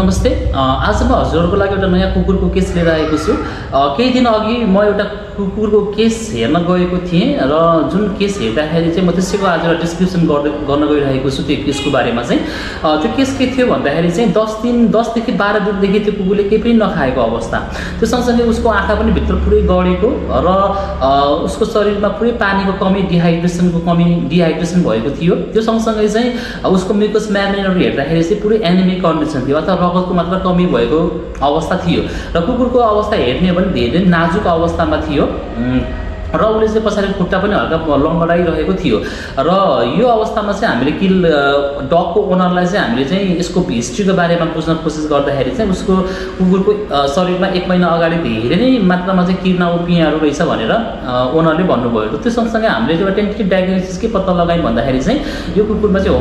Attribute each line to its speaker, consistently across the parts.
Speaker 1: नमस्ते। आज म हजुरहरुको लागि एउटा नयाँ कुकुरको केस लिएर आएको छु। केही दिन अघि म एउटा कुकुरको केस हेर्न गएको थिएँ र जुन केस हेर्दाखेरि चाहिँ म त्यसैको आज एउटा डिस्क्रिप्सन गर्न गइरहेको छु। त्यो केसको बारेमा चाहिँ त्यो केस के थियो भन्दाखेरि चाहिँ 10 देखि 12 दिनदेखि त्यो कुकुरले केही पनि नखाएको अवस्था। त्यो सँगसँगै उसको आँखा पनि भित्र पुरै गडेको र उसको शरीरमा पुरै पानीको कमी, डिहाइड्रेसन भएको थियो। त्यो सँगसँगै चाहिँ उसको म्युकस मेम्ब्रेनहरु हेर्दाखेरि चाहिँ पुरै एनिमिक कन्डिसन थियो अथवा रगतको मात्रा कमी भएको अवस्था थियो र कुकुरको अवस्था हेर्ने हो भने धेरै नाजुक अवस्थामा थियो र उसले चाहिँ पछाडि खुट्टा पनि हल्का लम्बडाइरहेको थियो र यो अवस्थामा चाहिँ हामीले डगको ओनरलाई चाहिँ हामीले चाहिँ यसको हिस्ट्रीको बारेमा बुझ्न कोसिस गर्दाखेरि चाहिँ उसको कुकुरको शरीरमा 1 महिना अगाडि धेरै नै मात्रामा चाहिँ किर्ना उपियाहरू रहेछ भनेर ओनरले भन्नुभयो। त्यो सँगसँगै हामीले एउटा टेन्टेटिभ डायग्नोसिस के पत्ता लगायौँ भन्दाखेरि चाहिँ यो कुकुरमा चाहिँ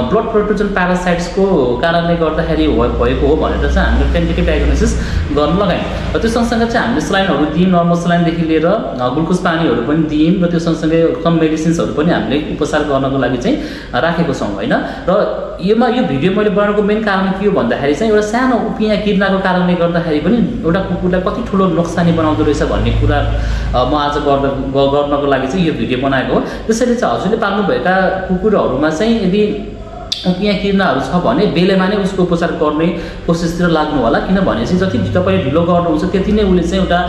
Speaker 1: ब्लड प्रोटोजन प्यारासाइट्सको कारणले गर्दाखेरि भएको हो भनेर चाहिँ हामीले टेन्टेटिभ डायग्नोसिस गर्न लगायौँ। र त्यो सँगसँगै चाहिँ हामीले सलाइनहरू दियौँ, नर्मल सलाइनदेखि लिएर ग्लुकोज पानीहरू पनि दियौँ र त्यो सँगसँगै कम मेडिसिन्सहरू पनि हामीले उपचार गर्नको लागि चाहिँ राखेको छौँ हैन। र यो भिडियो मैले बनाउनुको मेन कारण के हो भन्दाखेरि चाहिँ एउटा सानो उपियाँ किर्नाको कारणले गर्दाखेरि पनि एउटा कुकुरलाई कति ठुलो नोक्सानी बनाउँदो रहेछ भन्ने कुरा म आज गर्नको लागि चाहिँ यो भिडियो बनाएको हो। त्यसैले चाहिँ हजुरले पाल्नुभएका कुकुरहरूमा चाहिँ यदि उपियाँ किर्नाहरू छ भने बेलामा नै उसको उपचार गर्ने कोसिसतिर लाग्नु होला, किनभने चाहिँ जति तपाईले ढिलो गर्नुहुन्छ त्यति नै उसले चाहिँ एउटा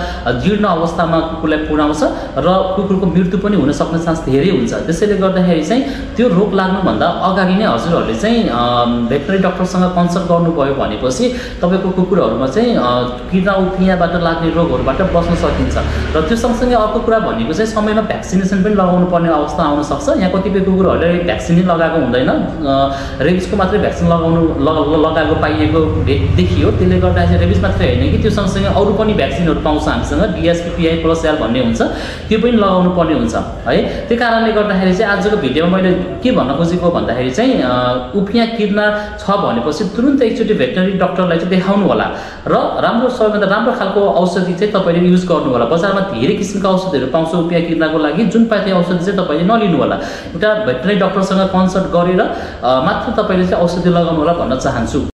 Speaker 1: जीर्ण अवस्थामा कुकुरलाई पुर्याउँछ र कुकुरको मृत्यु पनि हुन सक्ने चान्स धेरै हुन्छ। त्यसैले गर्दाखेरि चाहिँ त्यो रोग लाग्नुभन्दा अगाडि नै हजुरहरूले चाहिँ भेटनरी डाक्टरसँग कन्सल्ट गर्नुभयो भनेपछि तपाईको कुकुरहरूमा चाहिँ किर्ना उपियाँबाट लाग्ने रोगहरूबाट बच्न सकिन्छ। र त्यो सँगसँगै अर्को कुरा भनेको चाहिँ समयमा भ्याक्सिनेसन पनि लगाउनु पर्ने अवस्था आउन सक्छ। यहाँ कतिपय कुकुरहरूले भ्याक्सिन लगाएको हुँदैन, रेबिसको मात्रै भ्याक्सिन लगाएको पाइएको देखियो। त्यसले गर्दा चाहिँ रेबिस मात्रै होइन कि त्यो सँगसँगै अरू पनि भ्याक्सिनहरू पाउँछ हामीसँग, DSPPI+L भन्ने हुन्छ, त्यो पनि लगाउनु पर्ने हुन्छ है। त्यो कारणले गर्दाखेरि चाहिँ आजको भिडियोमा मैले के भन्न खोजेको भन्दाखेरि चाहिँ उपियाँ किर्ना छ भनेपछि तुरुन्त एकचोटि भेटनरी डाक्टरलाई चाहिँ देखाउनु होला र सबैभन्दा राम्रो खालको औषधि चाहिँ तपाईले युज गर्नु होला। बजारमा धेरै किसिमका औषधिहरू पाउँछ उपियाँ किर्नाको लागि, जुन पाए औषधि चाहिँ तपाईले नलिनु होला। एउटा भेटनरी डाक्टरसँग कन्सल्ट गरेर मात्र तपाईले चाहिँ औषधि लगाउनु होला भन्न चाहन्छु।